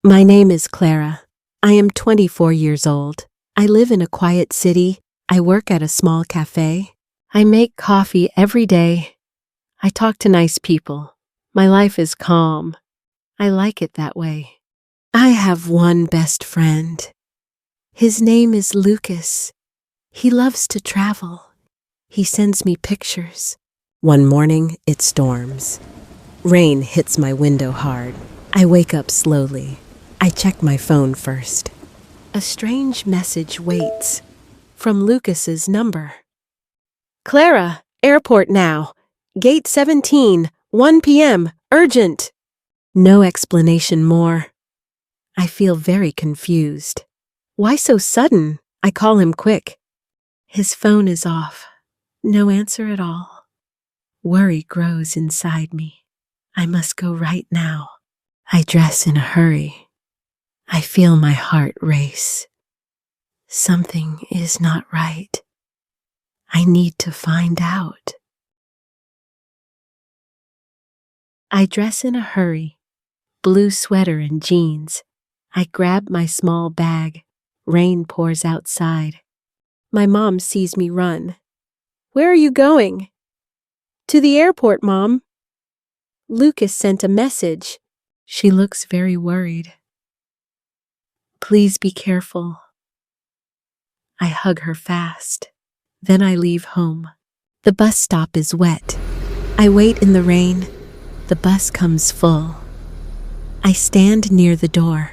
My name is Clara. I am 24 years old. I live in a quiet city. I work at a small cafe. I make coffee every day. I talk to nice people. My life is calm. I like it that way. I have one best friend. His name is Lucas. He loves to travel. He sends me pictures. One morning, it storms. Rain hits my window hard. I wake up slowly. I check my phone first. A strange message waits from Lucas's number. Clara, airport now. Gate 17, 1 p.m., urgent. No explanation more. I feel very confused. Why so sudden? I call him quick. His phone is off. No answer at all. Worry grows inside me. I must go right now. I dress in a hurry. I feel my heart race. Something is not right. I need to find out. I dress in a hurry. Blue sweater and jeans. I grab my small bag. Rain pours outside. My mom sees me run. Where are you going? To the airport, Mom. Lucas sent a message. She looks very worried. Please be careful. I hug her fast. Then I leave home. The bus stop is wet. I wait in the rain. The bus comes full. I stand near the door.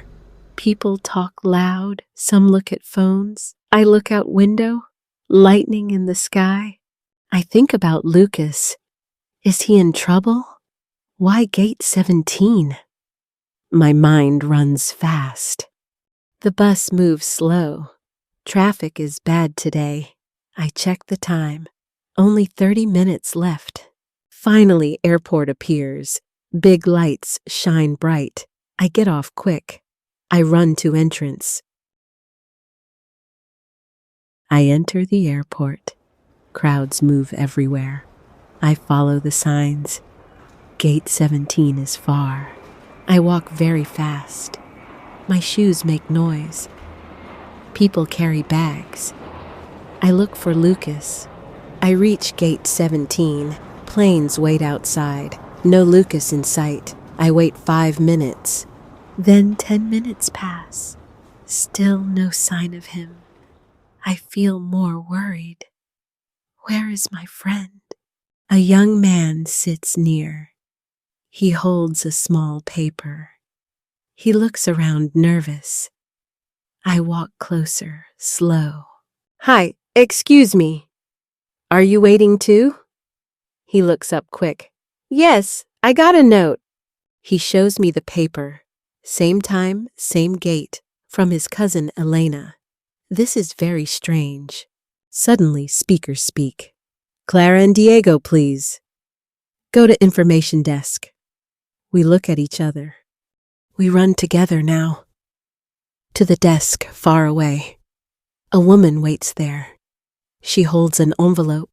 People talk loud. Some look at phones. I look out window. Lightning in the sky. I think about Lucas. Is he in trouble? Why gate 17? My mind runs fast. The bus moves slow. Traffic is bad today. I check the time. Only 30 minutes left. Finally, airport appears. Big lights shine bright. I get off quick. I run to entrance. I enter the airport. Crowds move everywhere. I follow the signs. Gate 17 is far. I walk very fast. My shoes make noise. People carry bags. I look for Lucas. I reach gate 17. Planes wait outside. No Lucas in sight. I wait 5 minutes. Then 10 minutes pass. Still no sign of him. I feel more worried. Where is my friend? A young man sits near. He holds a small paper. He looks around nervous. I walk closer, slow. Hi, excuse me. Are you waiting too? He looks up quick. Yes, I got a note. He shows me the paper. Same time, same gate, from his cousin Elena. This is very strange. Suddenly, speakers speak. Clara and Diego, please. Go to information desk. We look at each other. We run together now. To the desk far away. A woman waits there. She holds an envelope.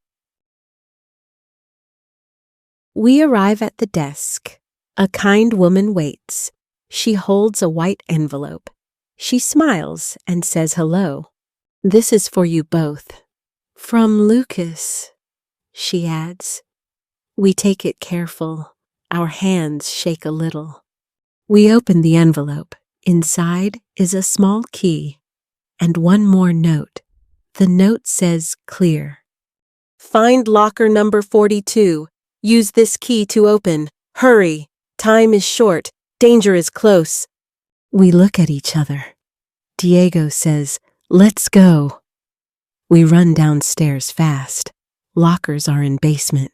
We arrive at the desk. A kind woman waits. She holds a white envelope. She smiles and says hello. This is for you both. From Lucas, she adds. We take it careful. Our hands shake a little. We open the envelope. Inside is a small key and one more note. The note says clear. Find locker number 42. Use this key to open. Hurry. Time is short. Danger is close. We look at each other. Diego says, let's go. We run downstairs fast. Lockers are in basement.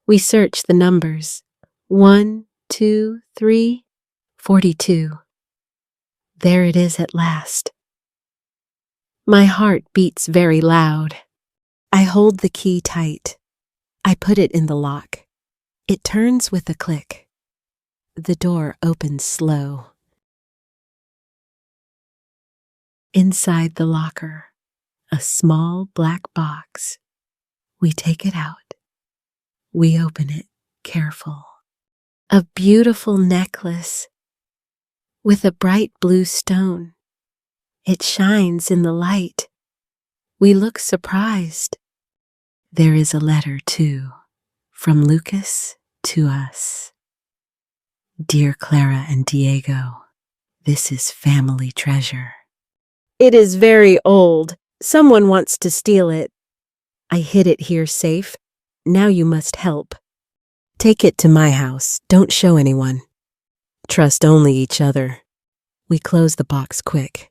We search the numbers. 1, 2, 3, 42. There it is at last. My heart beats very loud. I hold the key tight. I put it in the lock. It turns with a click. The door opens slow. Inside the locker, a small black box. We take it out. We open it, careful. A beautiful necklace. with a bright blue stone. It shines in the light. We look surprised. There is a letter, too, from Lucas to us. Dear Clara and Diego, this is family treasure. It is very old. Someone wants to steal it. I hid it here safe. Now you must help. Take it to my house. Don't show anyone. Trust only each other. We close the box quick.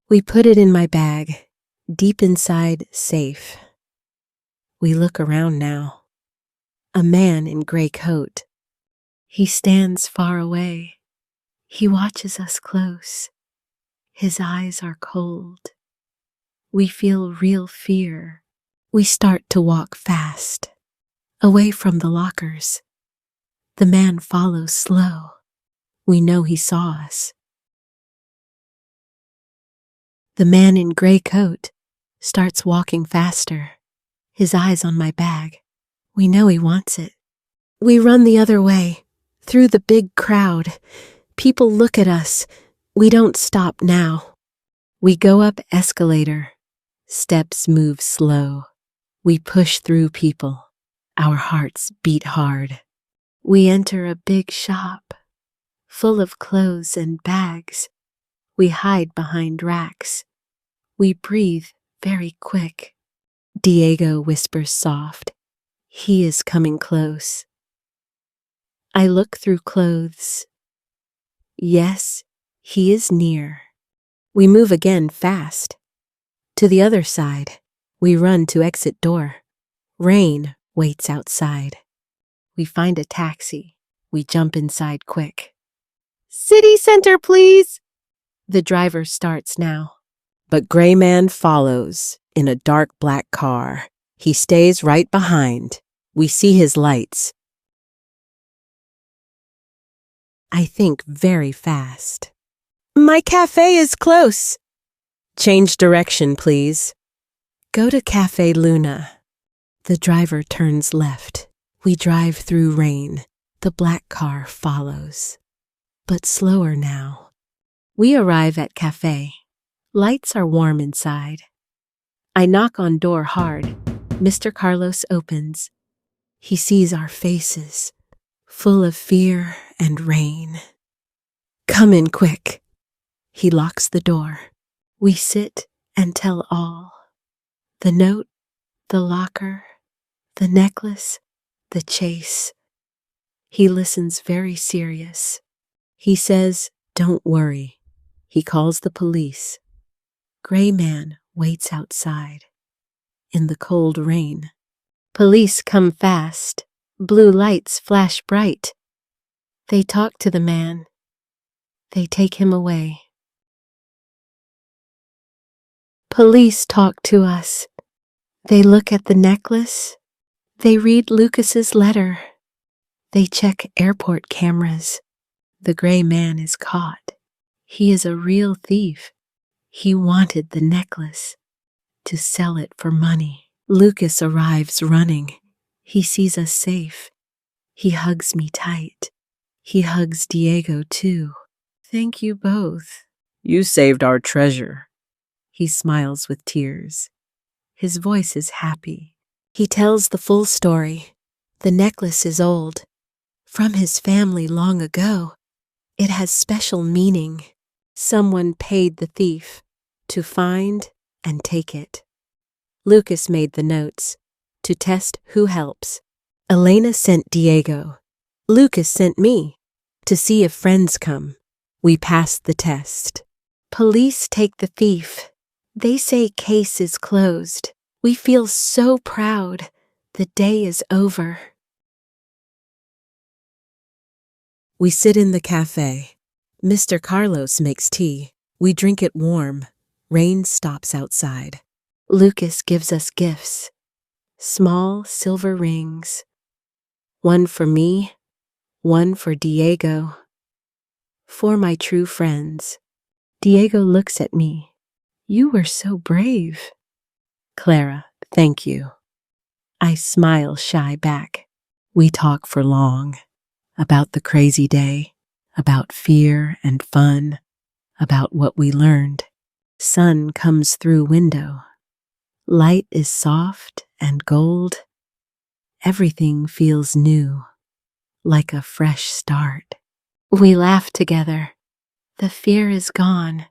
We put it in my bag, deep inside, safe. We look around now. A man in gray coat. He stands far away. He watches us close. His eyes are cold. We feel real fear. We start to walk fast, away from the lockers. The man follows slow. We know he saw us. The man in gray coat starts walking faster, his eyes on my bag. We know he wants it. We run the other way, through the big crowd. People look at us. We don't stop now. We go up escalator. Steps move slow. We push through people. Our hearts beat hard. We enter a big shop, full of clothes and bags. We hide behind racks. We breathe very quick. Diego whispers soft. He is coming close. I look through clothes. Yes, he is near. We move again fast. To the other side, we run to exit door. Rain waits outside. We find a taxi. We jump inside quick. City center, please. The driver starts now. But Gray Man follows in a dark black car. He stays right behind. We see his lights. I think very fast. My cafe is close. Change direction, please. Go to Café Luna. The driver turns left. We drive through rain. The black car follows. But slower now. We arrive at Café. Lights are warm inside. I knock on door hard. Mr. Carlos opens. He sees our faces, full of fear and rain. Come in quick. He locks the door. We sit and tell all. The note, the locker, the necklace, the chase. He listens very serious. He says, don't worry. He calls the police. Gray Man waits outside. In the cold rain. Police come fast. Blue lights flash bright. They talk to the man. They take him away. Police talk to us. They look at the necklace. They read Lucas's letter. They check airport cameras. The Gray Man is caught. He is a real thief. He wanted the necklace to sell it for money. Lucas arrives running. He sees us safe. He hugs me tight. He hugs Diego too. Thank you both. You saved our treasure. He smiles with tears. His voice is happy. He tells the full story. The necklace is old. From his family long ago. It has special meaning. Someone paid the thief to find and take it. Lucas made the notes to test who helps. Elena sent Diego. Lucas sent me to see if friends come. We passed the test. Police take the thief. They say case is closed. We feel so proud. The day is over. We sit in the cafe. Mr. Carlos makes tea. We drink it warm. Rain stops outside. Lucas gives us gifts. Small silver rings. One for me, one for Diego. For my true friends. Diego looks at me. You were so brave. Clara, thank you. I smile shy back. We talk for long. About the crazy day. about fear and fun, about what we learned. Sun comes through window. Light is soft and gold. Everything feels new, like a fresh start. We laugh together. The fear is gone.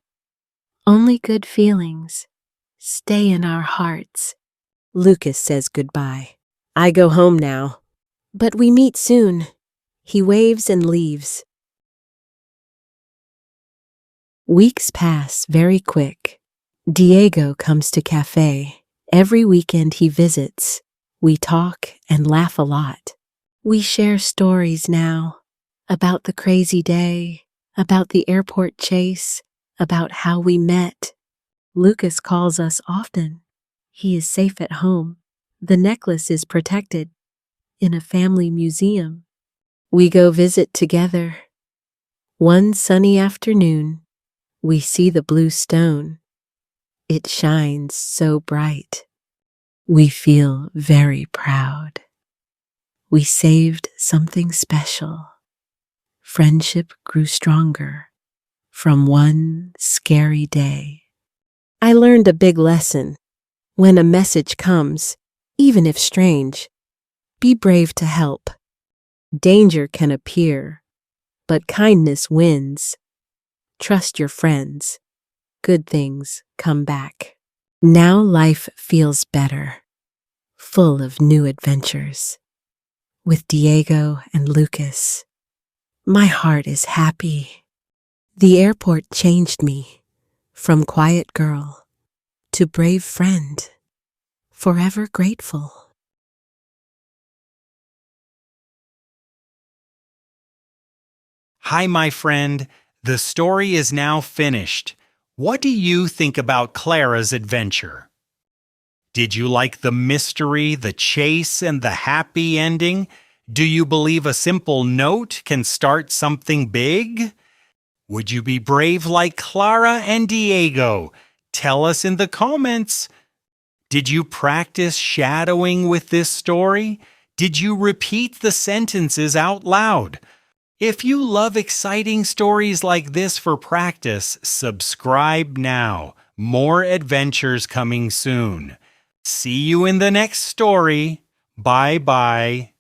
Only good feelings stay in our hearts. Lucas says goodbye. I go home now. But we meet soon. He waves and leaves. Weeks pass very quick. Diego comes to Café. Every weekend he visits. We talk and laugh a lot. We share stories now about the crazy day, about the airport chase, about how we met. Lucas calls us often. He is safe at home. The necklace is protected in a family museum. We go visit together. One sunny afternoon, we see the blue stone. It shines so bright. We feel very proud. We saved something special. Friendship grew stronger from one scary day. I learned a big lesson. When a message comes, even if strange, be brave to help. Danger can appear, but kindness wins. Trust your friends. Good things come back. Now life feels better, full of new adventures. With Diego and Lucas, my heart is happy. The airport changed me from quiet girl to brave friend, forever grateful. Hi, my friend. The story is now finished. What do you think about Clara's adventure? Did you like the mystery, the chase, and the happy ending? Do you believe a simple note can start something big? Would you be brave like Clara and Diego? Tell us in the comments. Did you practice shadowing with this story? Did you repeat the sentences out loud? If you love exciting stories like this for practice, subscribe now. More adventures coming soon. See you in the next story. Bye-bye.